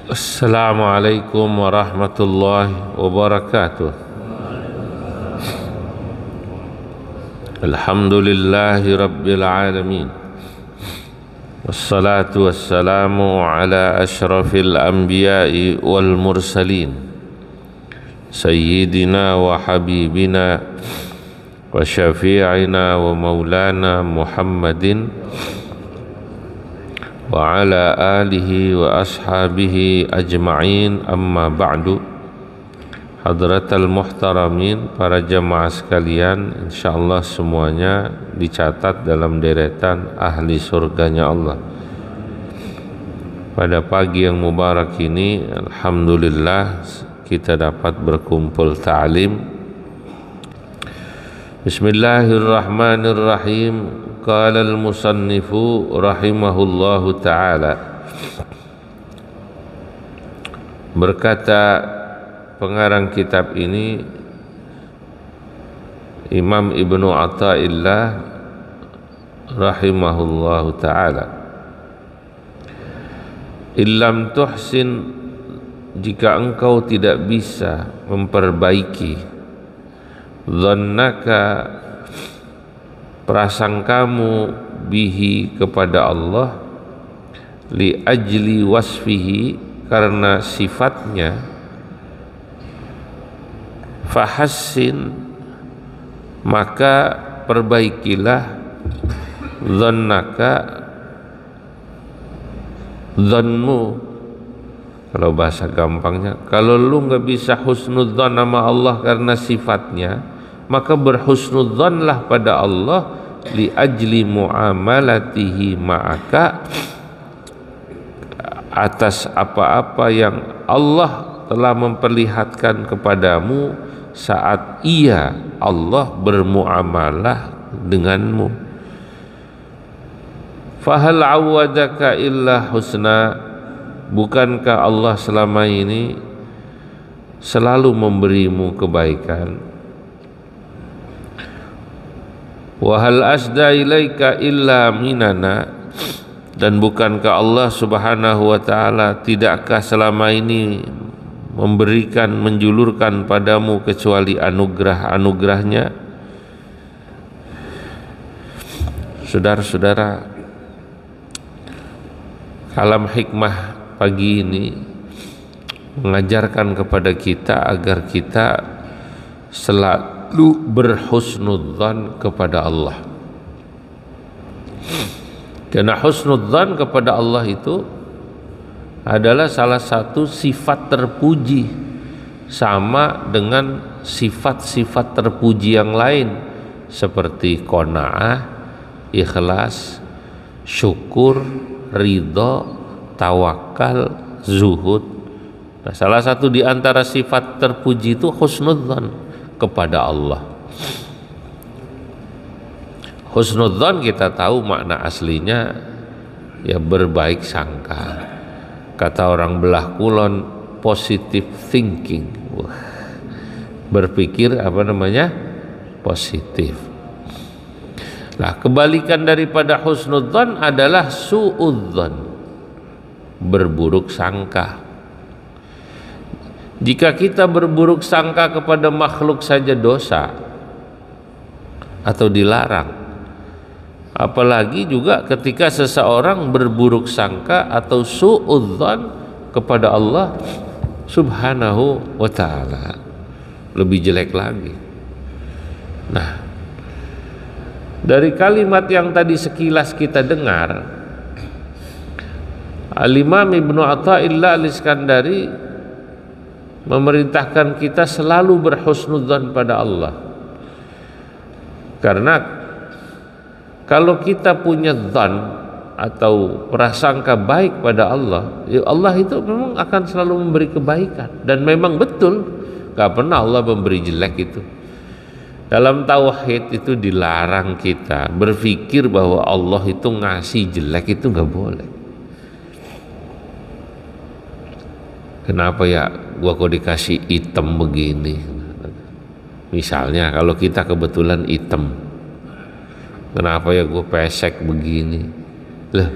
Assalamualaikum warahmatullahi wabarakatuh. Alhamdulillahi rabbil alamin. Wassalatu wassalamu ala ashrafil anbiya'i wal mursalin, sayyidina wa habibina wa syafi'ina wa maulana Muhammadin wa ala alihi wa ashabihi ajma'in, amma ba'du. Hadratal muhtaramin, para jamaah sekalian, insyaallah semuanya dicatat dalam deretan ahli surganya Allah. Pada pagi yang mubarak ini, alhamdulillah kita dapat berkumpul ta'lim. Bismillahirrahmanirrahim. Qala al-musannifu rahimahullahu ta'ala, berkata pengarang kitab ini, Imam Ibnu Athaillah rahimahullahu ta'ala, illam tuhsin, jika engkau tidak bisa memperbaiki dhannaka, prasangkamu, bihi, kepada Allah, li ajli wasfihi, karena sifatnya, fahassin, maka perbaikilah dhannaka, dhanmu. Kalau bahasa gampangnya, kalau lu nggak bisa husnudzan sama Allah karena sifatnya, maka berhusnudzanlah pada Allah li ajli muamalatihi ma'aka, atas apa-apa yang Allah telah memperlihatkan kepadamu saat Ia, Allah, bermuamalah denganmu. Fahal awadaka illa husna, bukankah Allah selama ini selalu memberimu kebaikan? Wa hal asda ilaika illa minana, dan bukankah Allah subhanahu wa ta'ala tidakkah selama ini memberikan, menjulurkan padamu kecuali anugerah-anugerahnya? Saudara-saudara, kalam hikmah pagi ini mengajarkan kepada kita agar kita selalu berhusnudzan kepada Allah. Karena husnudzan kepada Allah itu adalah salah satu sifat terpuji, sama dengan sifat-sifat terpuji yang lain seperti qanaah, ikhlas, syukur, ridho, tawakal, zuhud. Nah, salah satu di antara sifat terpuji itu husnudzan kepada Allah. Husnudzan kita tahu makna aslinya ya berbaik sangka. Kata orang belah kulon, positive thinking. Berpikir positif. Nah, kebalikan daripada husnudzan adalah suudzan, berburuk sangka. Jika kita berburuk sangka kepada makhluk saja dosa atau dilarang, apalagi juga ketika seseorang berburuk sangka atau suudzan kepada Allah subhanahu wa ta'ala, lebih jelek lagi. Nah, dari kalimat yang tadi sekilas kita dengar, Al-Imam Ibnu Athaillah Al-Iskandari memerintahkan kita selalu berhusnudzan pada Allah. Karena kalau kita punya dzan atau prasangka baik pada Allah, ya Allah itu memang akan selalu memberi kebaikan. Dan memang betul, gak pernah Allah memberi jelek itu. Dalam tauhid itu dilarang kita berpikir bahwa Allah itu ngasih jelek, itu gak boleh. Kenapa ya gua kok dikasih hitam begini? Misalnya kalau kita kebetulan hitam, kenapa ya gua pesek begini? Loh,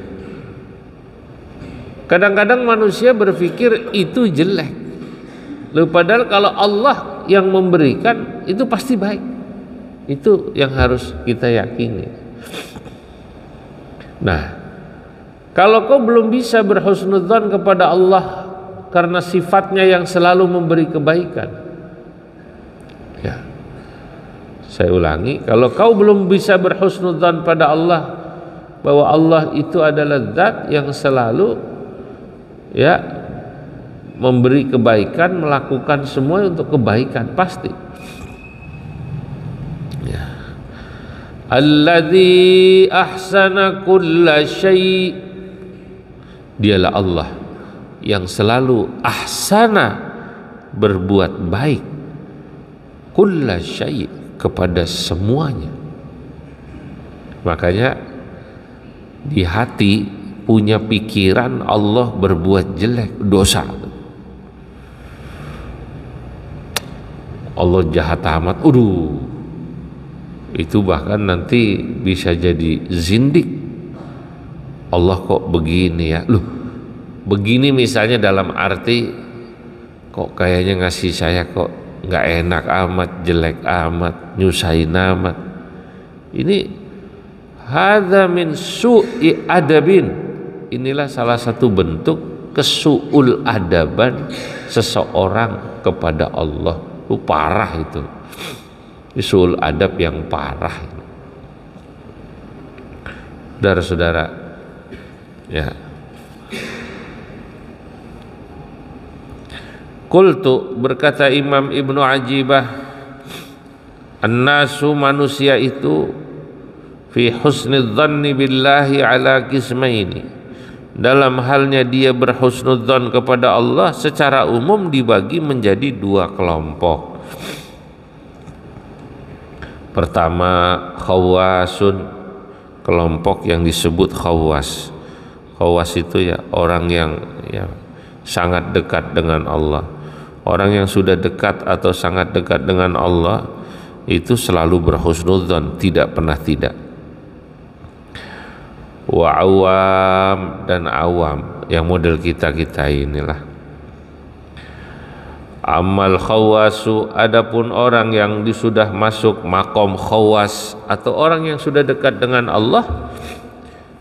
Kadang-kadang manusia berpikir itu jelek. Padahal kalau Allah yang memberikan itu pasti baik. Itu yang harus kita yakini. Nah, kalau kau belum bisa berhusnudzan kepada Allah karena sifatnya yang selalu memberi kebaikan, ya, saya ulangi, kalau kau belum bisa berhusnudzan pada Allah bahwa Allah itu adalah zat yang selalu ya memberi kebaikan, melakukan semua untuk kebaikan, pasti. Ya. Alladzi ahsana kulla syai', dialah Allah yang selalu ahsana, berbuat baik, kulla syai', kepada semuanya. Makanya di hati punya pikiran Allah berbuat jelek, dosa, Allah jahat amat, itu bahkan nanti bisa jadi zindik. Allah kok begini ya, begini misalnya dalam arti kok kayaknya ngasih saya kok nggak enak amat, jelek amat, nyusahin amat. Ini hadza min su'i adabin. Inilah salah satu bentuk kesu'ul adaban seseorang kepada Allah. Parah itu. Su'ul adab yang parah. Saudara-saudara, ya. Qultu, berkata Imam Ibnu Ajibah, an-nasu, manusia itu, fi husnidzanni billahi ala qismaini, dalam halnya dia berhusnudzan kepada Allah secara umum dibagi menjadi dua kelompok. Pertama, khawasun, kelompok yang disebut khawas. Khawas itu ya orang yang ya sangat dekat dengan Allah. Orang yang sudah dekat atau sangat dekat dengan Allah itu selalu berhusnudzan, tidak pernah tidak. Wa awam, dan awam, yang model kita-kita inilah. Amal khawasu, adapun orang yang sudah masuk makom khawas atau orang yang sudah dekat dengan Allah,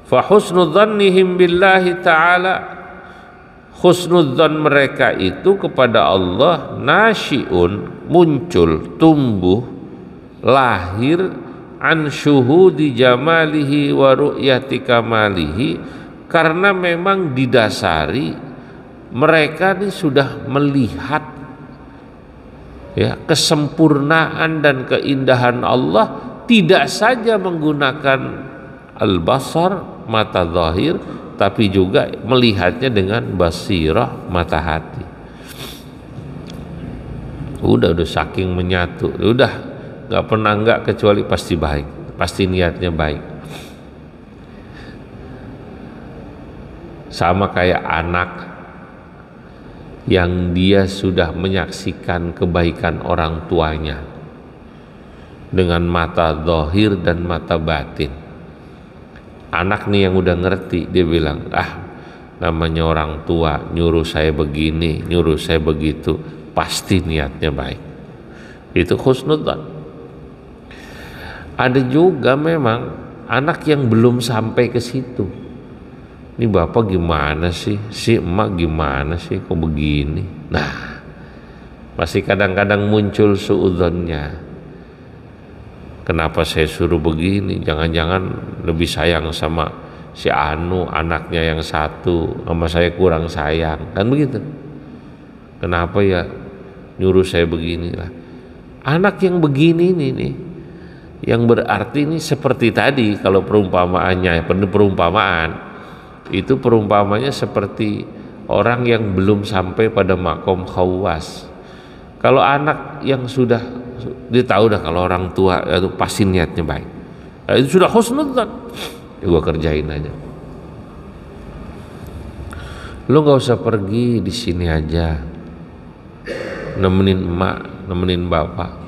fa husnudzannihim billahi ta'ala, husnudzan mereka itu kepada Allah nasyiun, muncul, tumbuh, lahir, an syuhudi jamalihi wa ru'yati kamalihi, karena memang didasari mereka ini sudah melihat ya kesempurnaan dan keindahan Allah, tidak saja menggunakan al-basar, mata zahir, tapi juga melihatnya dengan basirah, mata hati. Udah saking menyatu, udah nggak pernah nggak, kecuali pasti baik, pasti niatnya baik. Sama kayak anak yang dia sudah menyaksikan kebaikan orang tuanya dengan mata zahir dan mata batin. Anak nih yang udah ngerti, dia bilang, namanya orang tua nyuruh saya begini, nyuruh saya begitu, pasti niatnya baik. Itu husnudzan. Ada juga memang anak yang belum sampai ke situ. Ini bapak gimana sih, si emak gimana sih, kok begini. Nah, masih kadang-kadang muncul suudzonnya. Kenapa saya suruh begini, jangan-jangan lebih sayang sama si Anu, anaknya yang satu, sama saya kurang sayang, kan begitu. Kenapa ya nyuruh saya begini lah. Anak yang begini nih, yang berarti ini seperti tadi, kalau perumpamaannya, perumpamaan itu perumpamanya seperti orang yang belum sampai pada makom khawas. Kalau anak yang sudah, dia tahu dah kalau orang tua itu pasti niatnya baik, itu sudah husnudzan, gua kerjain aja. Lu nggak usah pergi, di sini aja, nemenin emak, nemenin bapak.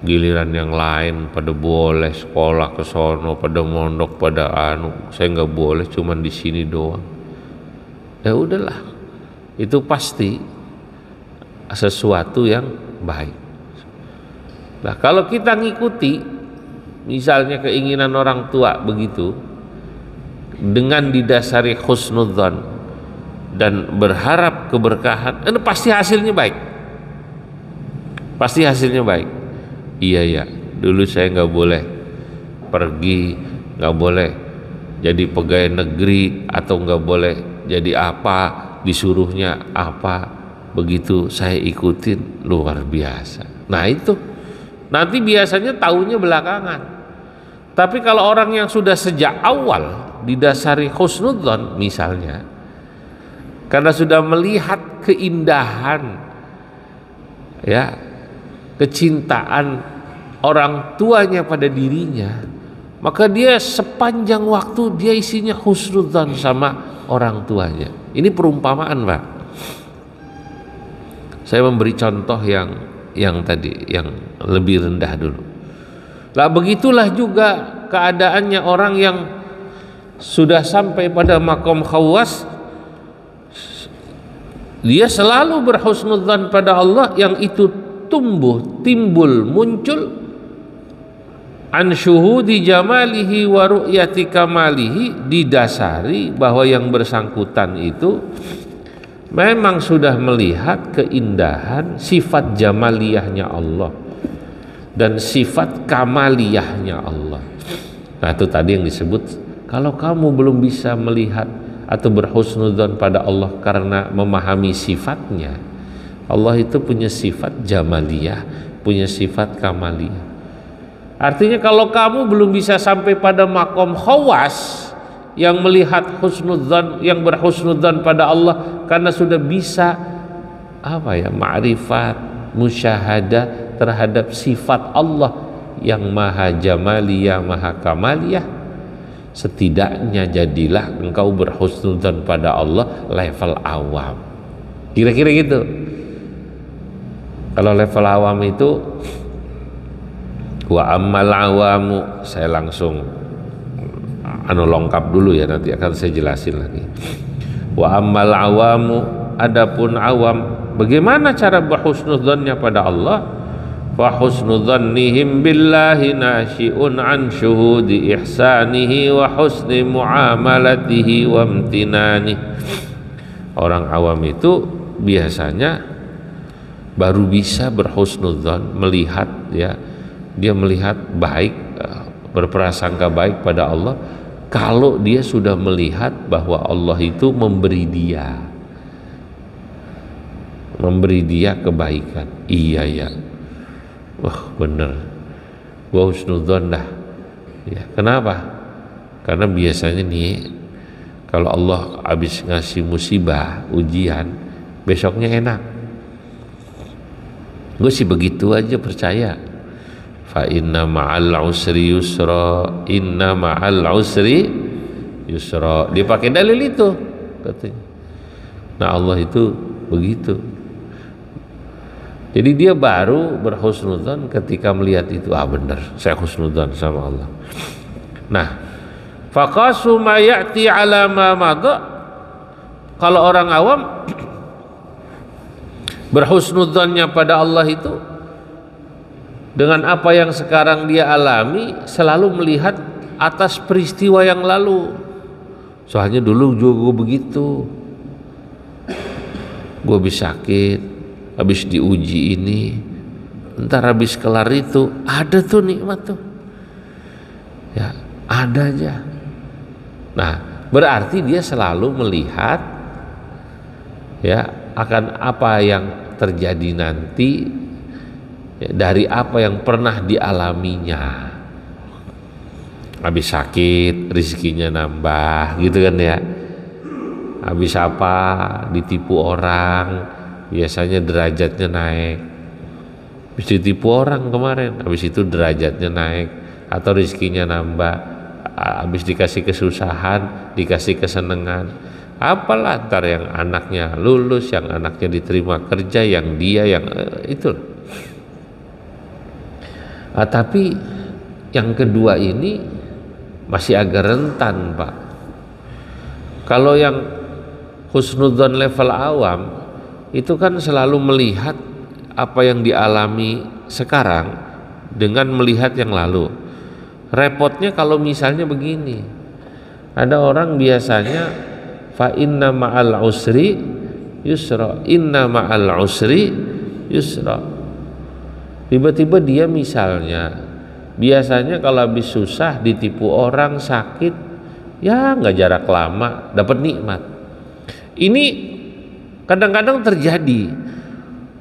Giliran yang lain pada boleh sekolah ke sono, pada mondok, pada anu, saya nggak boleh, cuman di sini doang. ya udahlah, itu pasti sesuatu yang baik. Nah, kalau kita ngikuti misalnya keinginan orang tua begitu dengan didasari husnudzon dan berharap keberkahan, itu pasti hasilnya baik. Pasti hasilnya baik. Iya ya, dulu saya nggak boleh pergi, nggak boleh jadi pegawai negeri, atau nggak boleh jadi apa, disuruhnya apa, begitu saya ikutin luar biasa. Nah itu nanti biasanya tahunya belakangan. Tapi kalau orang yang sudah sejak awal didasari husnudzon misalnya, karena sudah melihat keindahan, ya, kecintaan orang tuanya pada dirinya, maka dia sepanjang waktu dia isinya husnudzon sama orang tuanya. Ini perumpamaan, Pak. Saya memberi contoh yang tadi, yang lebih rendah dulu. Lah begitulah juga keadaannya orang yang sudah sampai pada maqam khawas. Dia selalu berhusnudzan pada Allah, yang itu timbul, muncul an syuhudi jamalihi wa ru'yati kamalihi, didasari bahwa yang bersangkutan itu memang sudah melihat keindahan sifat jamaliyahnya Allah dan sifat kamaliyahnya Allah. Nah itu tadi yang disebut, kalau kamu belum bisa melihat atau berhusnudzon pada Allah karena memahami sifatnya, Allah itu punya sifat jamaliyah, punya sifat kamaliyah. Artinya kalau kamu belum bisa sampai pada makom khawas yang melihat husnudzan, yang berhusnudzan pada Allah karena sudah bisa ma'rifat, musyahadah terhadap sifat Allah yang maha jamaliyah, maha kamaliyah, setidaknya jadilah engkau berhusnudzan pada Allah level awam. Kira-kira gitu. Kalau level awam itu wa ammal awamu, saya langsung lengkap dulu ya, nanti akan saya jelasin lagi. Wa ammal awamu, adapun awam, bagaimana cara berhusnudzannya pada Allah? Fa husnudzannihim billahi nasyi'un an syuhudi ihsanihi wa husni muamalatihi wa amtinani. Orang awam itu biasanya baru bisa berhusnudzan, melihat, ya, dia melihat baik, berprasangka baik pada Allah kalau dia sudah melihat bahwa Allah itu memberi dia kebaikan. Iya ya, wah bener, gua husnudzon dah ya. Kenapa? Karena biasanya nih, kalau Allah habis ngasih musibah, ujian, besoknya enak. Gue sih begitu aja percaya. Fa inna ma'al usri yusra, inna ma'al usri yusra. Dia pakai dalil itu katanya. Nah Allah itu begitu. Jadi dia baru berhusnudzan ketika melihat itu, benar, saya husnudzan sama Allah. Nah, faqasu ma ya'ti ala ma madha. Kalau orang awam berhusnudzannya pada Allah itu dengan apa yang sekarang dia alami, selalu melihat atas peristiwa yang lalu. Soalnya dulu juga gue begitu, gue habis sakit, habis diuji ini, ntar habis kelar itu ada tuh nikmat tuh, ya ada aja. Nah berarti dia selalu melihat, ya, akan apa yang terjadi nanti, ya, dari apa yang pernah dialaminya. Habis sakit rezekinya nambah gitu kan ya, habis apa ditipu orang biasanya derajatnya naik. Habis ditipu orang kemarin, habis itu derajatnya naik atau rezekinya nambah. Habis dikasih kesusahan dikasih kesenangan. Apalah ntar yang anaknya lulus, yang anaknya diterima kerja, yang dia yang itu. Tapi yang kedua ini masih agak rentan, Pak. Kalau yang husnudzon level awam itu kan selalu melihat apa yang dialami sekarang dengan melihat yang lalu. Repotnya kalau misalnya begini, ada orang biasanya fa inna ma'al usri yusra, inna ma'al usri yusra. Tiba-tiba dia misalnya biasanya kalau habis susah ditipu orang, sakit, ya nggak jarak lama dapat nikmat. Ini kadang-kadang terjadi,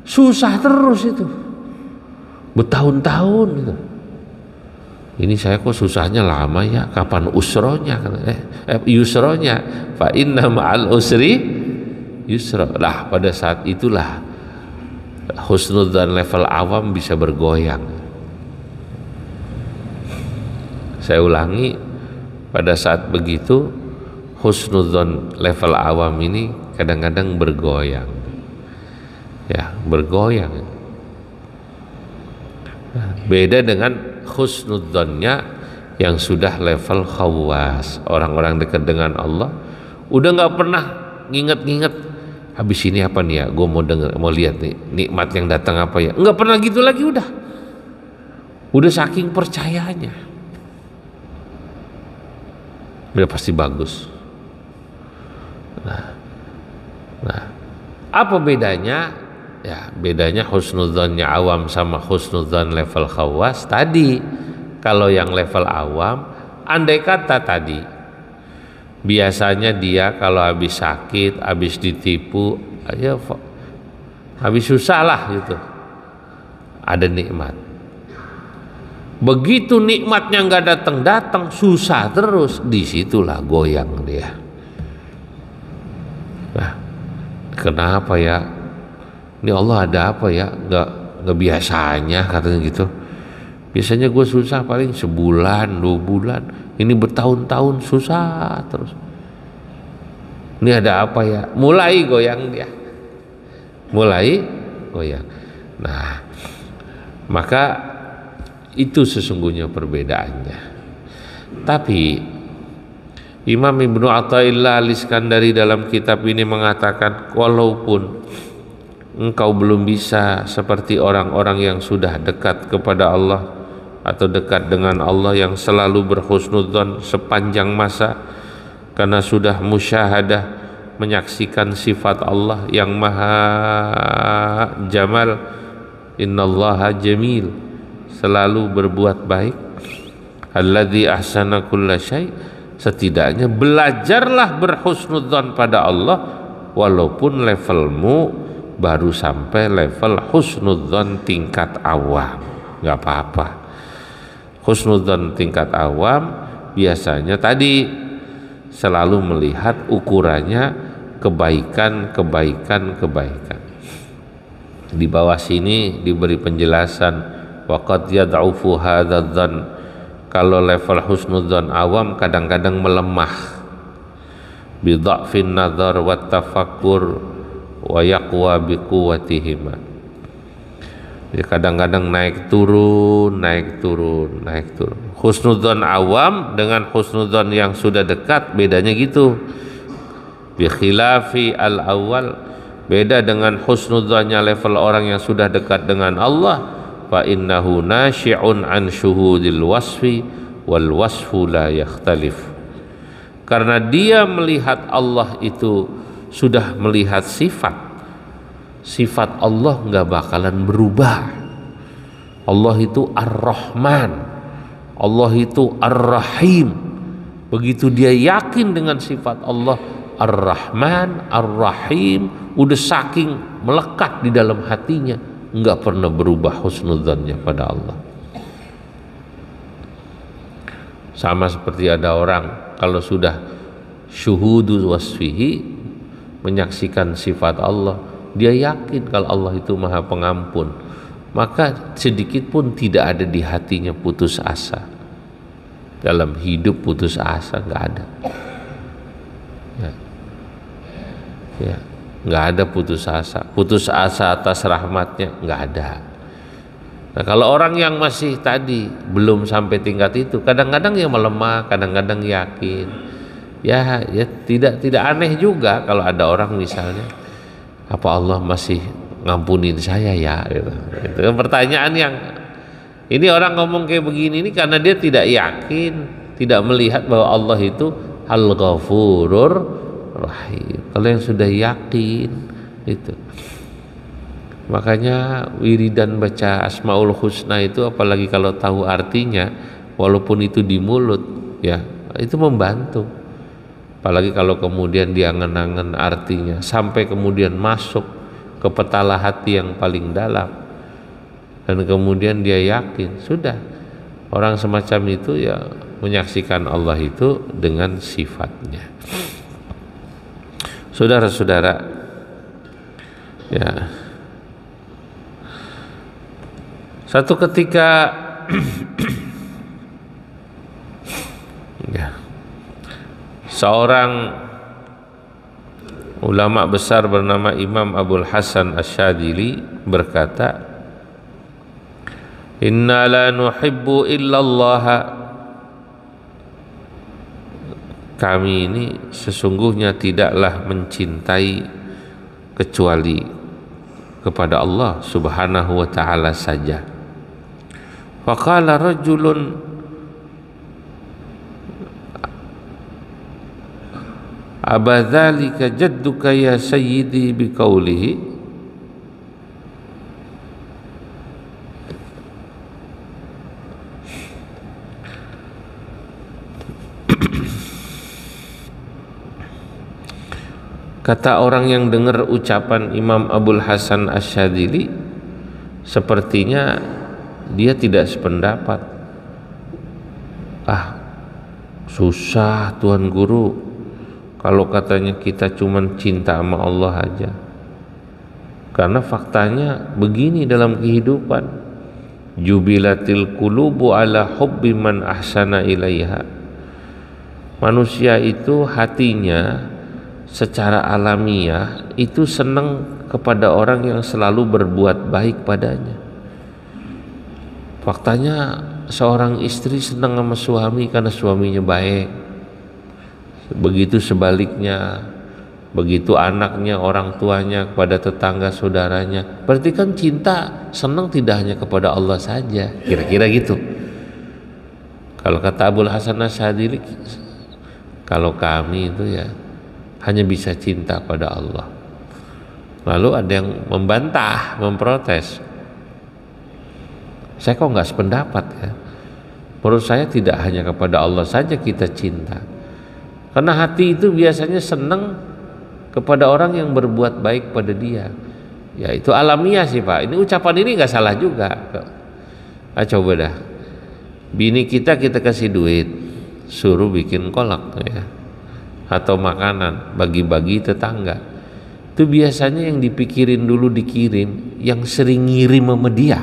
susah terus itu bertahun-tahun gitu. Ini saya kok susahnya lama ya, kapan usronya? Yusronya, fa inna ma'al usri yusra. Lah pada saat itulah husnudzan level awam bisa bergoyang. Saya ulangi, pada saat begitu husnudzan level awam ini kadang-kadang bergoyang, ya bergoyang. Beda dengan husnudzannya yang sudah level khawas, orang-orang dekat dengan Allah, udah nggak pernah nginget-nginget habis ini apa nih ya, gue mau denger, mau lihat nih nikmat yang datang apa ya, nggak pernah gitu lagi, udah saking percayanya, udah pasti bagus. Nah, apa bedanya? Ya, bedanya husnudzannya awam sama husnudzan level khawas tadi. Kalau yang level awam, andai kata tadi biasanya dia kalau habis sakit, habis ditipu, ya habis susah lah gitu, ada nikmat. Begitu nikmatnya nggak datang, susah terus, disitulah goyang dia. Nah, kenapa ya? Ini Allah ada apa ya? Nggak biasanya katanya gitu. Biasanya gue susah paling sebulan, 2 bulan. Ini bertahun-tahun susah terus. Ini ada apa ya? Mulai goyang dia. Mulai goyang. Nah, maka itu sesungguhnya perbedaannya. Tapi Imam Ibnu Athaillah Al-Iskandari dalam kitab ini mengatakan, walaupun engkau belum bisa seperti orang-orang yang sudah dekat kepada Allah atau dekat dengan Allah yang selalu berhusnudzon sepanjang masa karena sudah musyahadah menyaksikan sifat Allah yang maha jamal, innallaha jamil, selalu berbuat baik, alladzi ahsana kulla syai', setidaknya belajarlah berhusnudzon pada Allah walaupun levelmu baru sampai level husnudzon tingkat awam, nggak apa-apa. Husnudzon tingkat awam biasanya tadi selalu melihat ukurannya kebaikan. Di bawah sini diberi penjelasan, waqad yad'ufu hadzan, kalau level husnudzon awam kadang-kadang melemah, bi dha'fin nazar wat tafakkur wa yaqwa bi quwwatihima. Jadi kadang-kadang naik turun. Husnudzon awam dengan husnudzon yang sudah dekat bedanya gitu. Bi khilafi al awal, beda dengan husnudzonnya level orang yang sudah dekat dengan Allah, fa innahu nasyi'un an syuhudil wasfi wal wasfu la yakhtalif. Karena dia melihat Allah itu sudah melihat sifat Allah nggak bakalan berubah. Allah itu Ar-Rahman, Allah itu Ar-Rahim. Begitu dia yakin dengan sifat Allah Ar-Rahman, Ar-Rahim, udah saking melekat di dalam hatinya, nggak pernah berubah husnudzannya pada Allah. Sama seperti ada orang kalau sudah syuhudu wasfihi, menyaksikan sifat Allah, dia yakin kalau Allah itu maha pengampun, maka sedikit pun tidak ada di hatinya putus asa. Dalam hidup putus asa nggak ada, ya nggak ada putus asa atas rahmatnya nggak ada. Nah, kalau orang yang masih tadi belum sampai tingkat itu, kadang-kadang ya melemah, kadang-kadang yakin. Ya tidak aneh juga kalau ada orang misalnya, apa Allah masih ngampunin saya ya gitu. Itu kan pertanyaan yang ini orang ngomong kayak begini ini karena dia tidak yakin, tidak melihat bahwa Allah itu Al-Ghafurur Rahim. Kalau yang sudah yakin itu, makanya wiridan baca Asmaul Husna itu, apalagi kalau tahu artinya, walaupun itu di mulut ya, itu membantu. Apalagi kalau kemudian dia angen-angen artinya sampai kemudian masuk ke petala hati yang paling dalam, dan kemudian dia yakin, sudah, orang semacam itu ya menyaksikan Allah itu dengan sifatnya. Saudara-saudara ya, satu ketika ya, seorang ulama besar bernama Imam Abul Hasan Asy-Syadzili berkata, inna la nuhibbu illallah, kami ini sesungguhnya tidaklah mencintai kecuali kepada Allah Subhanahu wa ta'ala saja. Faqala rajulun abadzalika jadduka ya sayyidi biqaulihi, kata orang yang dengar ucapan Imam Abul Hasan Asy-Syadzili, sepertinya dia tidak sependapat. Susah Tuan Guru kalau katanya kita cuman cinta sama Allah aja, karena faktanya begini dalam kehidupan, jubilatil qulubu ala hubbi man ahsana ilaiha, manusia itu hatinya secara alamiah itu senang kepada orang yang selalu berbuat baik padanya. Faktanya seorang istri senang sama suami karena suaminya baik, begitu sebaliknya, begitu anaknya, orang tuanya kepada tetangga saudaranya. Berarti kan cinta senang tidak hanya kepada Allah saja, kira-kira gitu. Kalau kata Abul Hasan Asy-Syadzili, kalau kami itu ya hanya bisa cinta pada Allah. Lalu ada yang membantah, memprotes, saya kok nggak sependapat ya, menurut saya tidak hanya kepada Allah saja kita cinta, karena hati itu biasanya senang kepada orang yang berbuat baik pada dia. Ya itu alamiah sih Pak, ini ucapan ini nggak salah juga. Coba dah, bini kita kasih duit, suruh bikin kolak ya, atau makanan, bagi-bagi tetangga, itu biasanya yang dipikirin dulu dikirim yang sering ngirim sama dia.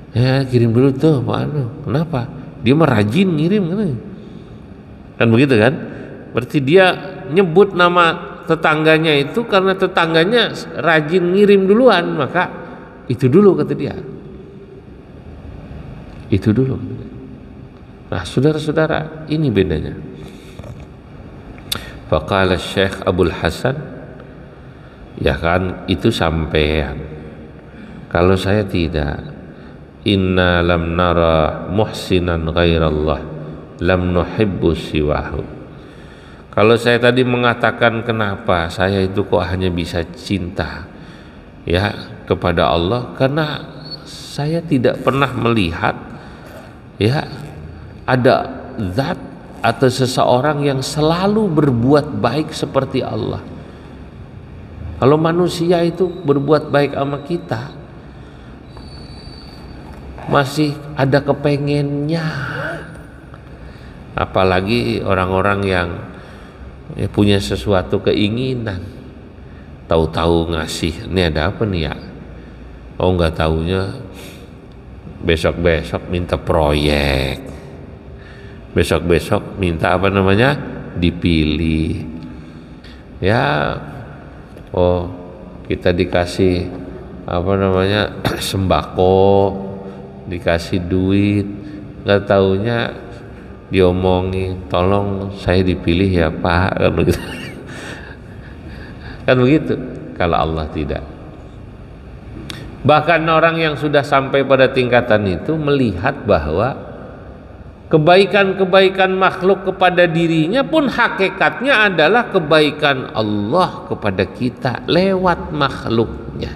Ya kirim dulu tuh Pak, kenapa? Dia merajin ngirim kan begitu kan? Berarti dia nyebut nama tetangganya itu karena tetangganya rajin ngirim duluan, maka itu dulu kata dia, itu dulu. Nah saudara-saudara, ini bedanya. Faqala Syekh Abul Hasan, ya kan itu sampean, kalau saya tidak. Inna lam nara muhsinan ghairallah lam nuhibbu siwahu. Kalau saya tadi mengatakan kenapa saya itu kok hanya bisa cinta ya kepada Allah, karena saya tidak pernah melihat ya ada zat atau seseorang yang selalu berbuat baik seperti Allah. Kalau manusia itu berbuat baik sama kita, masih ada kepengennya, apalagi orang-orang yang punya sesuatu keinginan, tahu-tahu ngasih, ini ada apa nih ya, oh nggak taunya besok-besok minta proyek, besok-besok minta apa namanya dipilih ya, oh kita dikasih apa namanya sembako, dikasih duit, nggak taunya diomongi, tolong saya dipilih ya Pak, kan begitu. Kan begitu. Kalau Allah tidak. Bahkan orang yang sudah sampai pada tingkatan itu melihat bahwa kebaikan-kebaikan makhluk kepada dirinya pun hakikatnya adalah kebaikan Allah kepada kita lewat makhluknya.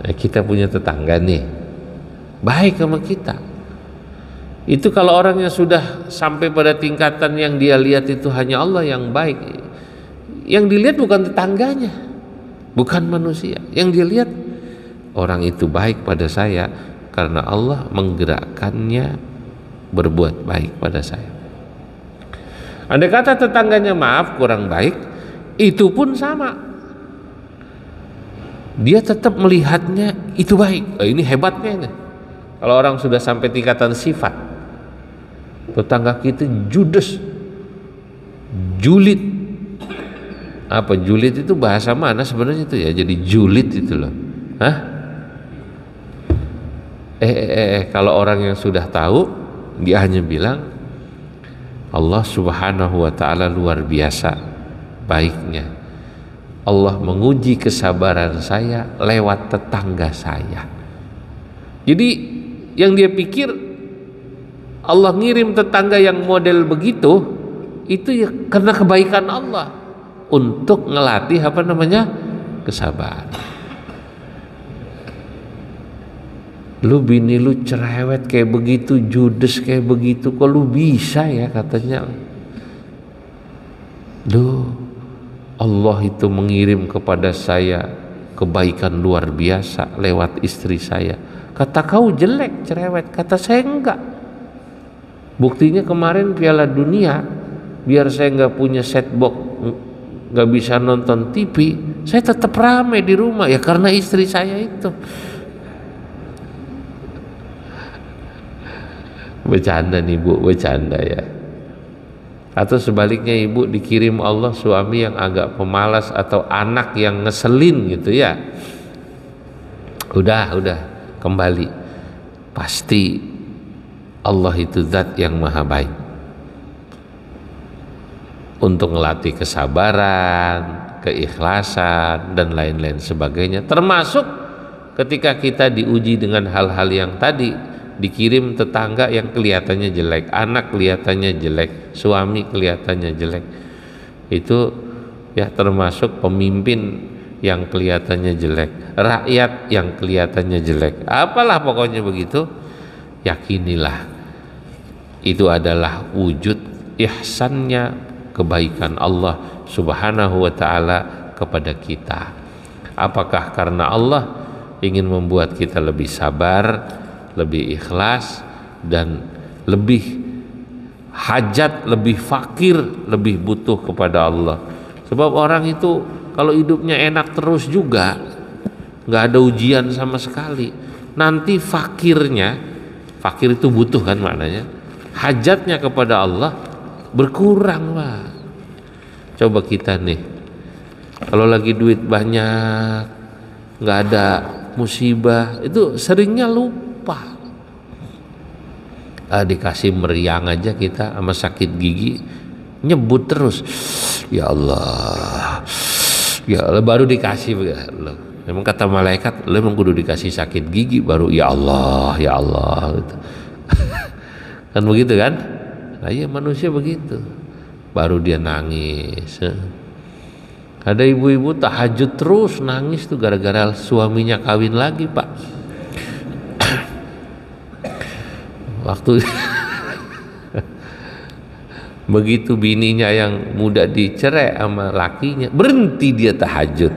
Kita punya tetangga nih, baik sama kita. Itu kalau orang yang sudah sampai pada tingkatan yang dia lihat itu hanya Allah yang baik. Yang dilihat bukan tetangganya, bukan manusia. Yang dilihat orang itu baik pada saya karena Allah menggerakkannya berbuat baik pada saya. Andai kata tetangganya maaf kurang baik, itu pun sama. Dia tetap melihatnya itu baik. Ini hebatnya ini. Kalau orang sudah sampai tingkatan sifat, tetangga kita judes, julid. Apa julid itu bahasa mana sebenarnya itu ya? Jadi julid itu loh. Hah? Kalau orang yang sudah tahu, dia hanya bilang Allah Subhanahu wa ta'ala luar biasa baiknya. Allah menguji kesabaran saya lewat tetangga saya. Jadi yang dia pikir Allah ngirim tetangga yang model begitu, itu ya karena kebaikan Allah untuk ngelatih kesabaran. Lu bini lu cerewet kayak begitu, judes kayak begitu, kok lu bisa ya katanya. Allah itu mengirim kepada saya kebaikan luar biasa lewat istri saya. Kata kau jelek, cerewet, kata saya enggak. Buktinya kemarin Piala Dunia, biar saya enggak punya set box, enggak bisa nonton TV, saya tetap rame di rumah ya karena istri saya itu. Bercanda nih Bu, bercanda ya. Atau sebaliknya ibu dikirim Allah suami yang agak pemalas atau anak yang ngeselin gitu ya. Udah kembali. Pasti Allah itu zat yang maha baik. Untuk ngelatih kesabaran, keikhlasan dan lain-lain sebagainya. Termasuk ketika kita diuji dengan hal-hal yang tadi, dikirim tetangga yang kelihatannya jelek, anak kelihatannya jelek, suami kelihatannya jelek, itu ya termasuk pemimpin yang kelihatannya jelek, rakyat yang kelihatannya jelek, apalah pokoknya begitu. Yakinilah itu adalah wujud ihsannya kebaikan Allah Subhanahu wa ta'ala kepada kita. Apakah karena Allah ingin membuat kita lebih sabar, lebih ikhlas, dan lebih hajat, lebih fakir, lebih butuh kepada Allah. Sebab orang itu kalau hidupnya enak terus juga, nggak ada ujian sama sekali, nanti fakirnya, fakir itu butuh kan maknanya, hajatnya kepada Allah berkurang Pak. Coba kita nih, kalau lagi duit banyak, nggak ada musibah, itu seringnya lupa. Dikasih meriang aja kita sama sakit gigi, nyebut terus ya Allah, ya Allah, baru dikasih loh. Memang kata malaikat, lo memang kudu dikasih sakit gigi baru ya Allah gitu. Kan begitu kan? Nah, ya manusia begitu, baru dia nangis. Ada ibu-ibu tahajud terus nangis tuh gara-gara suaminya kawin lagi Pak. Waktu begitu bininya yang muda dicerai sama lakinya, berhenti dia tahajud.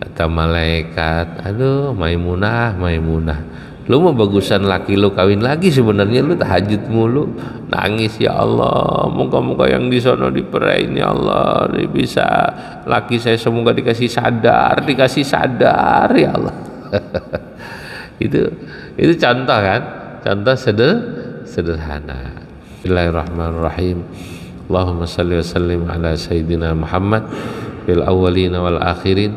Kata malaikat, aduh Maimunah, lu mau bagusan laki lu kawin lagi, sebenarnya lu tahajud mulu, nangis ya Allah, moga-moga yang di sono diperain ya Allah, bisa laki saya semoga dikasih sadar ya Allah. itu contoh kan, contoh sederhana. Bismillahirrahmanirrahim. Allahumma salli wa sallim ala sayyidina Muhammad fil awwalin wal akhirin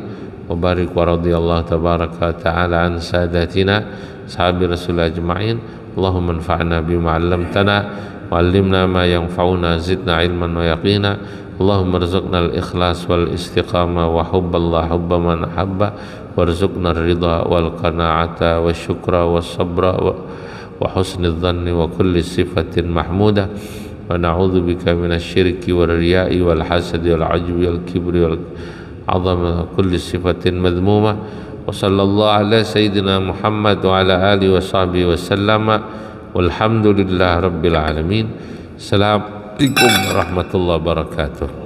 wa barik wa radhiyallahu tabaraka ta'ala an sadatina sahabi rasul ajma'in Allahumma anfa'na bima 'allamtana wa 'allimna ma yanfa'una zidna ilman wa yaqina. Allahumma arzuqna al-ikhlas wal istiqamah wa hubballah hubba man habba warzuqna ar-ridha wal qana'ata wa syukra wa sabra wa husni dhanni wa kulli sifatin mahmudah. Wa na'udzu bika minasyirki wal riya'i wal hasadi wal 'ajbi wal kibri wal 'azami wa kulli sifatin madhmumah. Wa sallallahu ala sayyidina Muhammad wa ala alihi wa sahbihi wa sallama walhamdulillahi rabbil alamin. Assalamualaikum warahmatullahi wabarakatuh.